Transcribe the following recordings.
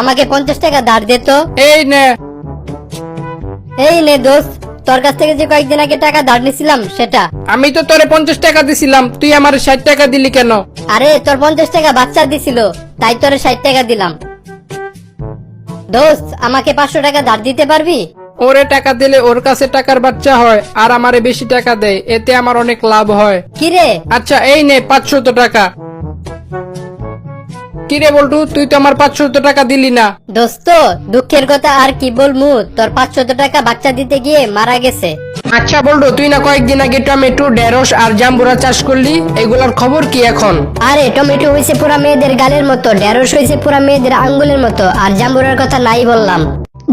আমাকে 50 টাকা ধার দে তো। এই নে। এই নে দোস্ত, তোর কাছ থেকে যে কয়েকদিন আগে টাকা ধার নিছিলাম সেটা। আমি তো তোরে 50 টাকা দিছিলাম, তুই আমার 60 টাকা দিলি কেন? আরে তোর 50 টাকা বাচ্চা দিছিল, তাই তোরে 60 টাকা দিলাম। দোস্ত, আমাকে 500 টাকা ধার দিতে পারবি? ওরে টাকা দিলে ওর কাছে টাকার বাচ্চা হয়, আর আমারে বেশি টাকা দেয়, এতে আমার অনেক লাভ হয়। কিরে? আচ্ছা এই নে 500 টাকা। কিরে বল্টু, তুই তো আমার 500 টাকা দিলি না। দোস্ত, দুঃখের কথা আর কি বলমু, তোর 500 টাকা বাচ্চা দিতে গিয়ে মারা গেছে। আচ্ছা বল্টু, তুই না কয়েকদিন আগে টমেটো, ঢেঁড়স আর জাম্বুরা চাষ করলি, এগুলোর খবর কি এখন? আরে টমেটো হয়েছে পুরা মেয়েদের গালের মতো, ঢেঁড়স হয়েছে পুরা মেয়েদের আঙ্গুলের মতো, আর জাম্বুরার কথা নাই বললাম।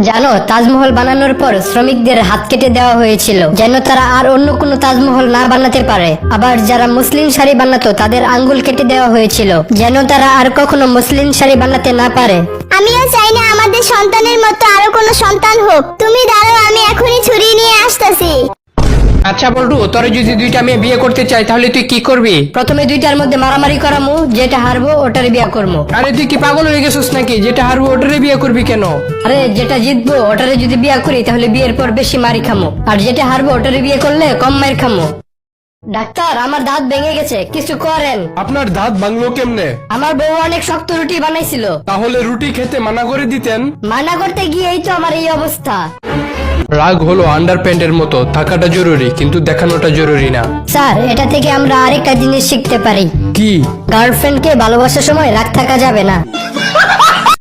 জানো, তাজমহল বানানোর পর শ্রমিকদের হাত কেটে দেওয়া হয়েছিল, যেন তারা আর অন্য কোনো তাজমহল না বানাতে পারে। আবার যারা মুসলিম শাড়ি বানাতো তাদের আঙ্গুল কেটে দেওয়া হয়েছিল, যেন তারা আর কখনো মুসলিম শাড়ি বানাতে না পারে। আমিও চাই না আমাদের সন্তানের মতো আরো কোনো সন্তান হোক। তুমি দাঁড়াও, আমি এখনই ছুরি নিয়ে আসতেছি। আচ্ছা বল্টু, তোরে যদি দুইটা মেয়ে বিয়ে করতে চাই তাহলে তুই কি করবি? প্রথমে দুইটার মধ্যে মারামারি করামু, যেটা হারবো ওটারে বিয়ে করবো। আরে তুই কি পাগল হয়ে গেছিস নাকি? যেটা হারবো ওটারে বিয়ে করবি কেন? আরে যেটা জিতবো ওটারে যদি বিয়ে করি তাহলে বিয়ের পর বেশি মারি খামো, আর যেটা হারবো ওটারে বিয়ে করলে কম মার খামো। ডাক্তার, আমার দাঁত ভেঙে গেছে, কিছু করেন। আপনার দাঁত ভাঙলো কেমনে? আমার বউ অনেক শক্ত রুটি বানাইছিল, তাহলে রুটি খেতে মানা করে দিতেন। মানা করতে গিয়েই তো আমার এই অবস্থা। রাগ হলো আন্ডারপ্যান্টের মতো, থাকাটা জরুরি কিন্তু দেখানোটা জরুরি না। স্যার, এটা থেকে আমরা আরেকটা জিনিস শিখতে পারি। কি? গার্লফ্রেন্ডকে ভালোবাসার সময় রাগ থাকা যাবে না।